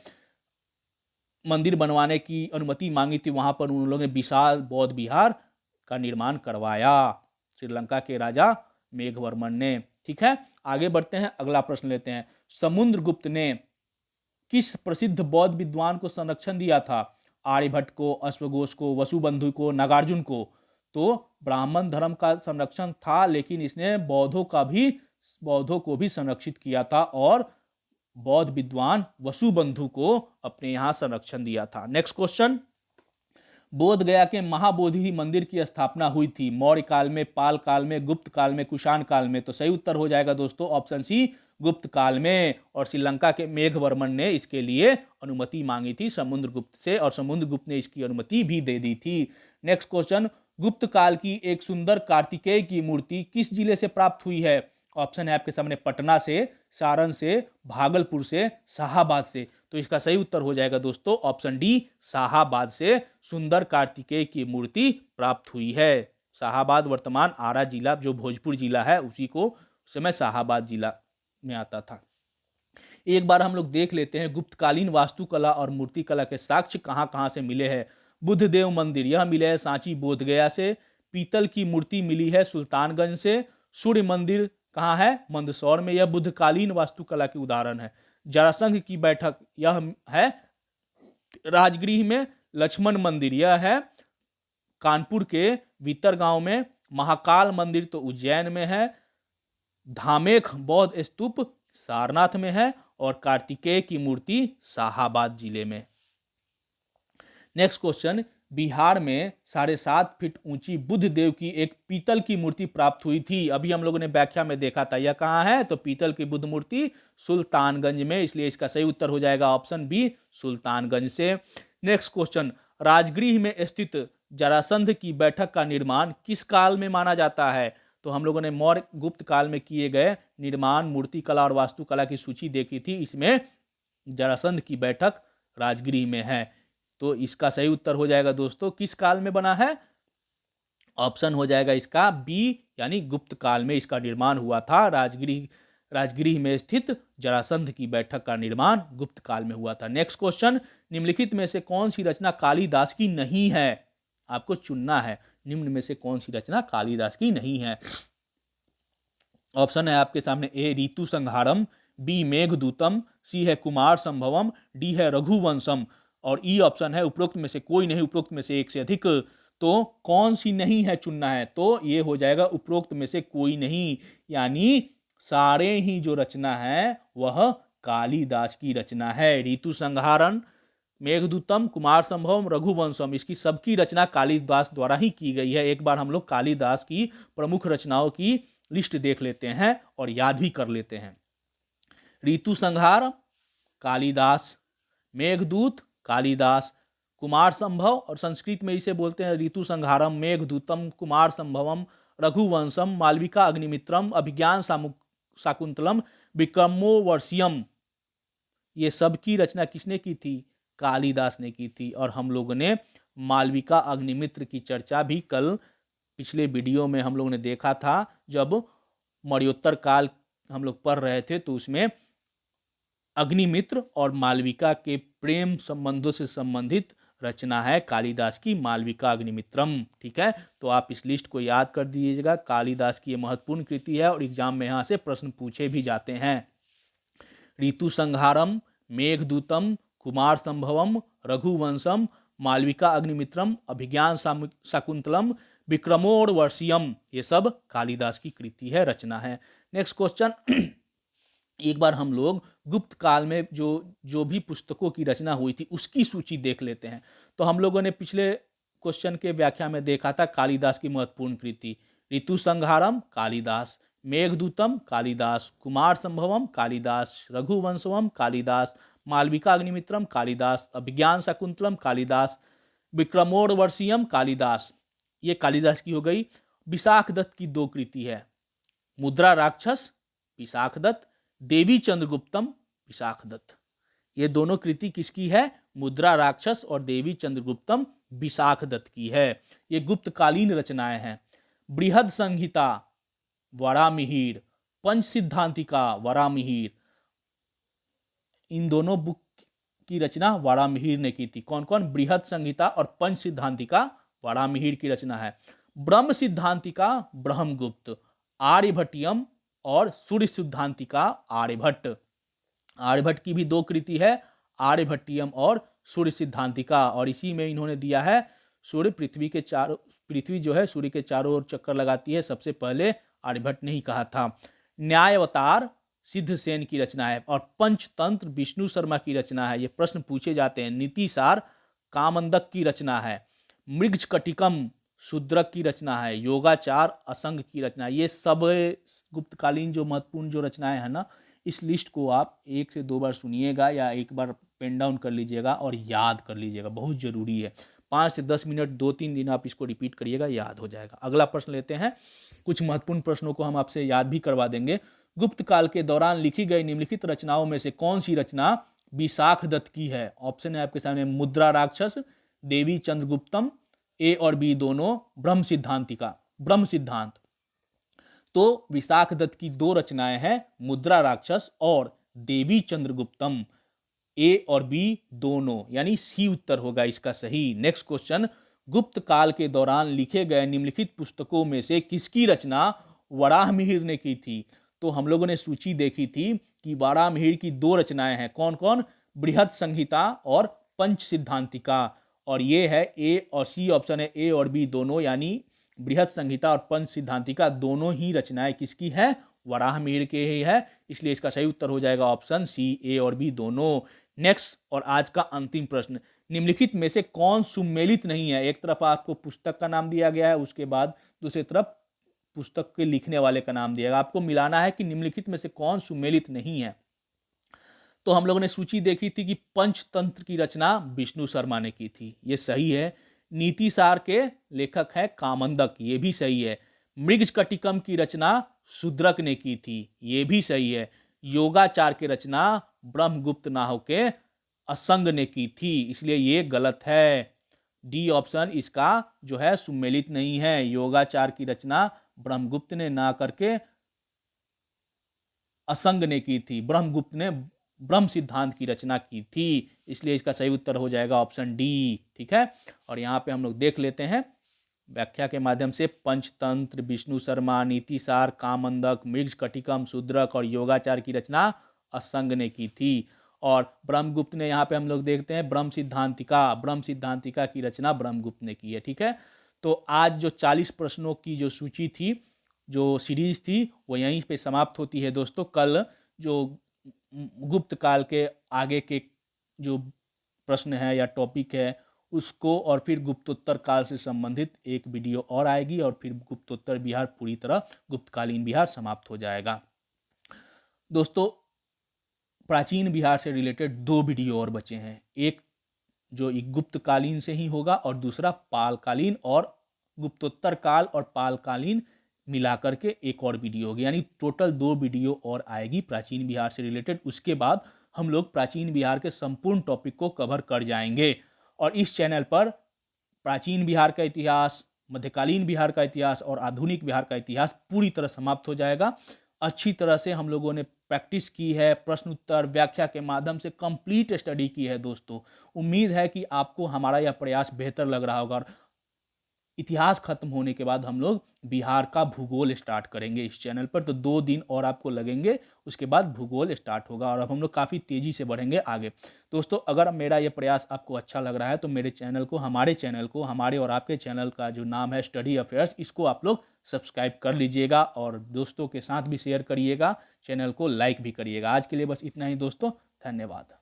मंदिर बनवाने की अनुमति मांगी थी, वहां पर उन लोगों ने विशाल बौद्ध विहार का निर्माण करवाया, श्रीलंका के राजा मेघवर्मन ने। ठीक है, आगे बढ़ते हैं, अगला प्रश्न लेते हैं। समुद्रगुप्त ने किस प्रसिद्ध बौद्ध विद्वान को संरक्षण दिया था? आर्यभट्ट को, अश्वघोष को, वसुबंधु को, नागार्जुन को? तो ब्राह्मण धर्म का संरक्षण था, लेकिन इसने बौद्धों को भी संरक्षित किया था और बौद्ध विद्वान वसुबंधु को अपने यहां संरक्षण दिया था। नेक्स्ट क्वेश्चन, बोध गया के महाबोधि मंदिर की स्थापना हुई थी मौर्य काल में, पाल काल में, गुप्त काल में, कुषाण काल में? तो सही उत्तर हो जाएगा दोस्तों ऑप्शन सी, गुप्त काल में। और श्रीलंका के मेघवर्मन ने इसके लिए अनुमति मांगी थी समुद्रगुप्त से और समुद्रगुप्त ने इसकी अनुमति भी दे दी थी। नेक्स्ट क्वेश्चन, गुप्त काल की एक सुंदर कार्तिकेय की मूर्ति किस जिले से प्राप्त हुई है? ऑप्शन है आपके सामने, पटना से, सारण से, भागलपुर से, शाहाबाद से। तो इसका सही उत्तर हो जाएगा दोस्तों ऑप्शन डी, शाहाबाद से सुंदर कार्तिकेय की मूर्ति प्राप्त हुई है। शाहाबाद वर्तमान आरा जिला जो भोजपुर जिला है उसी को उस समय शाहाबाद जिला में आता था। एक बार हम लोग देख लेते हैं गुप्तकालीन वास्तुकला और मूर्तिकला के साक्ष्य कहाँ कहाँ से मिले हैं। बुद्ध देव मंदिर यह मिले है सांची बोधगया से। पीतल की मूर्ति मिली है सुल्तानगंज से। सूर्य मंदिर कहाँ है? मंदसौर में। यह बुद्धकालीन वास्तुकला की उदाहरण है। जरासंघ की बैठक यह है राजगृह में। लक्ष्मण मंदिर यह है कानपुर के भीतर गांव में। महाकाल मंदिर तो उज्जैन में है। धामेख बौद्ध स्तूप सारनाथ में है और कार्तिकेय की मूर्ति शाहाबाद जिले में। नेक्स्ट क्वेश्चन, बिहार में 7.5 फीट ऊंची बुद्ध देव की एक पीतल की मूर्ति प्राप्त हुई थी। अभी हम लोगों ने व्याख्या में देखा था। यह कहाँ है? तो पीतल की बुद्ध मूर्ति सुल्तानगंज में, इसलिए इसका सही उत्तर हो जाएगा ऑप्शन बी सुल्तानगंज से। नेक्स्ट क्वेश्चन, राजगृह में स्थित जरासंध की बैठक का निर्माण किस काल में माना जाता है? तो हम लोगों ने मौर्य गुप्त काल में किए गए निर्माण मूर्तिकला और वास्तुकला की सूची देखी थी। इसमें जरासंध की बैठक राजगृह में है, तो इसका सही उत्तर हो जाएगा दोस्तों किस काल में बना है? ऑप्शन हो जाएगा इसका बी, यानी गुप्त काल में इसका निर्माण हुआ था। राजगृह में स्थित जरासंध की बैठक का निर्माण गुप्त काल में हुआ था। नेक्स्ट क्वेश्चन, निम्नलिखित में से कौन सी रचना कालिदास की नहीं है? आपको चुनना है निम्न में से कौन सी रचना कालिदास की नहीं है। ऑप्शन है आपके सामने, ए ऋतु संहारम, बी मेघदूतम, सी है कुमार संभवम, डी है रघुवंशम और ई ऑप्शन है उपरोक्त में से कोई नहीं, उपरोक्त में से एक से अधिक। तो कौन सी नहीं है चुनना है? तो ये हो जाएगा उपरोक्त में से कोई नहीं, यानी सारे ही जो रचना है वह कालिदास की रचना है। ऋतु संहारन, मेघदूतम, कुमार संभवम, रघुवंशम, इसकी सबकी रचना कालिदास द्वारा ही की गई है। एक बार हम लोग कालिदास की प्रमुख रचनाओं की लिस्ट देख लेते हैं और याद भी कर लेते हैं। ऋतु संहार कालिदास, मेघदूत कालिदास, कुमार संभव और संस्कृत में इसे बोलते हैं ऋतु संहारम, मेघदूतम, कुमार संभवम, रघुवंशम, मालविका अग्निमित्रम, अभिज्ञान शाकुंतलम, विक्रमोर्वशीयम, ये सब की रचना किसने की थी? कालिदास ने की थी। और हम लोगों ने मालविका अग्निमित्र की चर्चा भी कल पिछले वीडियो में हम लोगों ने देखा था, जब मौर्योत्तर काल हम लोग पढ़ रहे थे, तो उसमें अग्निमित्र और मालविका के प्रेम संबंधों से संबंधित रचना है कालिदास की मालविका अग्निमित्रम। ठीक है, तो आप इस लिस्ट को याद कर दीजिएगा। कालिदास की ये महत्वपूर्ण कृति है और एग्जाम में यहाँ से प्रश्न पूछे भी जाते हैं। ऋतु संहारम, मेघदूतम, कुमार संभवम, रघुवंशम, मालविका अग्निमित्रम, अभिज्ञान शाकुंतलम, विक्रमोर्वशीयम, ये सब कालिदास की कृति है, रचना है। नेक्स्ट क्वेश्चन, एक बार हम लोग गुप्त काल में जो भी पुस्तकों की रचना हुई थी उसकी सूची देख लेते हैं। तो हम लोगों ने पिछले क्वेश्चन के व्याख्या में देखा था कालिदास की महत्वपूर्ण कृति, ऋतु संहारम कालिदास, मेघदूतम कालिदास, कुमार संभवम कालिदास, रघुवंशम कालिदास, मालविका अग्निमित्रम कालिदास, अभिज्ञान शाकुंतलम कालिदास, विक्रमोर्वशीयम कालिदास, ये कालिदास की हो गई। विशाख दत्त की 2 कृति है, मुद्रा राक्षस विशाख दत्त, देवी चंद्रगुप्तम विशाख दत्त, ये दोनों कृति किसकी है? मुद्रा राक्षस और देवी चंद्रगुप्तम विशाख दत्त की है। ये गुप्तकालीन रचनाएं हैं। बृहद संहिता वरामिहिर, पंच सिद्धांतिका वरामिहिर, इन दोनों बुक की रचना वरामिहिर ने की थी। कौन कौन? बृहद संहिता और पंच सिद्धांतिका वरामिहिर की रचना है। ब्रह्म सिद्धांतिका ब्रह्मगुप्त, आर्यभट्टियम और सूर्य सिद्धांतिका आर्यभट्ट। आर्यभट्ट की भी 2 कृति है, आर्यभट्टियम और सूर्य सिद्धांतिका, और इसी में इन्होंने दिया है सूर्य पृथ्वी जो है सूर्य के चारों ओर चक्कर लगाती है, सबसे पहले आर्यभट्ट ने ही कहा था। न्यायावतार सिद्धसेन की रचना है और पंचतंत्र विष्णु शर्मा की रचना है, ये प्रश्न पूछे जाते हैं। नीतिसार कामंदक की रचना है। मृगजकटिकम शूद्रक की रचना है। योगाचार असंग की रचना, ये सब गुप्तकालीन जो महत्वपूर्ण जो रचनाएं हैं ना, इस लिस्ट को आप 1 से 2 बार सुनिएगा या एक बार पेन डाउन कर लीजिएगा और याद कर लीजिएगा, बहुत जरूरी है। 5 से 10 मिनट 2-3 दिन आप इसको रिपीट करिएगा, याद हो जाएगा। अगला प्रश्न लेते हैं। कुछ महत्वपूर्ण प्रश्नों को हम आपसे याद भी करवा देंगे। गुप्त काल के दौरान लिखी गई निम्नलिखित रचनाओं में से कौन सी रचना विशाख दत्त की है? ऑप्शन है आपके सामने, मुद्रा राक्षस, देवी चंद्रगुप्तम, ए और बी दोनों, ब्रह्म सिद्धांतिका। ब्रह्म सिद्धांत। तो विशाख दत्त की दो रचनाएं हैं, मुद्रा राक्षस और देवी चंद्रगुप्तम। ए और बी दोनों, यानी सी उत्तर होगा इसका सही। नेक्स्ट क्वेश्चन, गुप्त काल के दौरान लिखे गए निम्नलिखित पुस्तकों में से किसकी रचना वराहमिहिर ने की थी? तो हम लोगों ने सूची देखी थी कि वराहमिहिर की दो रचनाएं हैं, कौन कौन? बृहद संहिता और पंच सिद्धांतिका। और ये है ए और सी ऑप्शन है, ए और बी दोनों, यानी बृहद संहिता और पंच सिद्धांतिका दोनों ही रचनाएं किसकी है? वराहमिहिर के ही है। इसलिए इसका सही उत्तर हो जाएगा ऑप्शन सी, ए और बी दोनों। नेक्स्ट और आज का अंतिम प्रश्न, निम्नलिखित में से कौन सुमेलित नहीं है? एक तरफ आपको पुस्तक का नाम दिया गया है, उसके बाद दूसरी तरफ पुस्तक के लिखने वाले का नाम दिया गया, आपको मिलाना है कि निम्नलिखित में से कौन सुमेलित नहीं है। तो हम लोगों ने सूची देखी थी कि पंचतंत्र की रचना विष्णु शर्मा ने की थी, ये सही है। नीति सार के लेखक है कामंदक, ये भी सही है। मृगजकटिकम की रचना शूद्रक ने की थी, ये भी सही है। योगाचार की रचना ब्रह्मगुप्त नाहक के असंग ने की थी, इसलिए ये गलत है। डी ऑप्शन इसका जो है सुमेलित नहीं है। योगाचार की रचना ब्रह्मगुप्त ने ना करके असंग ने की थी, ब्रह्मगुप्त ने ब्रह्म सिद्धांत की रचना की थी, इसलिए इसका सही उत्तर हो जाएगा ऑप्शन डी। ठीक है, और यहां पे हम लोग देख लेते हैं व्याख्या के माध्यम से, पंचतंत्र, विष्णु शर्मा, नीतिसार, कामंदक, मृगजकटिकम, शूद्रक और योगाचार की रचना असंग ने की थी। और ब्रह्मगुप्त ने, यहाँ पे हम लोग देखते हैं ब्रह्म सिद्धांतिका की रचना ब्रह्मगुप्त ने की है। ठीक है, तो आज जो 40 प्रश्नों की जो सूची थी, जो सीरीज थी, वो यहीं पे समाप्त होती है दोस्तों। कल जो गुप्त काल के आगे के जो प्रश्न है या टॉपिक है उसको, और फिर गुप्तोत्तर काल से संबंधित एक वीडियो और आएगी, और फिर गुप्तोत्तर बिहार पूरी तरह, गुप्तकालीन बिहार समाप्त हो जाएगा। दोस्तों, प्राचीन बिहार से रिलेटेड 2 वीडियो और बचे हैं, एक जो गुप्तकालीन से ही होगा और दूसरा पालकालीन, और गुप्तोत्तर काल और पालकालीन मिलाकर के एक और वीडियो होगी, यानी टोटल 2 वीडियो और आएगी प्राचीन बिहार से रिलेटेड। उसके बाद हम लोग प्राचीन बिहार के संपूर्ण टॉपिक को कवर कर जाएंगे। और इस चैनल पर प्राचीन बिहार का इतिहास, मध्यकालीन बिहार का इतिहास और आधुनिक बिहार का इतिहास पूरी तरह समाप्त हो जाएगा। अच्छी तरह से हम लोगों ने प्रैक्टिस की है, प्रश्न उत्तर व्याख्या के माध्यम से कंप्लीट स्टडी की है दोस्तों। उम्मीद है कि आपको हमारा यह प्रयास बेहतर लग रहा होगा। इतिहास खत्म होने के बाद हम लोग बिहार का भूगोल स्टार्ट करेंगे इस चैनल पर, तो 2 दिन और आपको लगेंगे, उसके बाद भूगोल स्टार्ट होगा और अब हम लोग काफ़ी तेज़ी से बढ़ेंगे आगे। दोस्तों, अगर मेरा ये प्रयास आपको अच्छा लग रहा है तो मेरे चैनल को, हमारे और आपके चैनल का जो नाम है स्टडी अफेयर्स, इसको आप लोग सब्सक्राइब कर लीजिएगा और दोस्तों के साथ भी शेयर करिएगा, चैनल को लाइक भी करिएगा। आज के लिए बस इतना ही दोस्तों, धन्यवाद।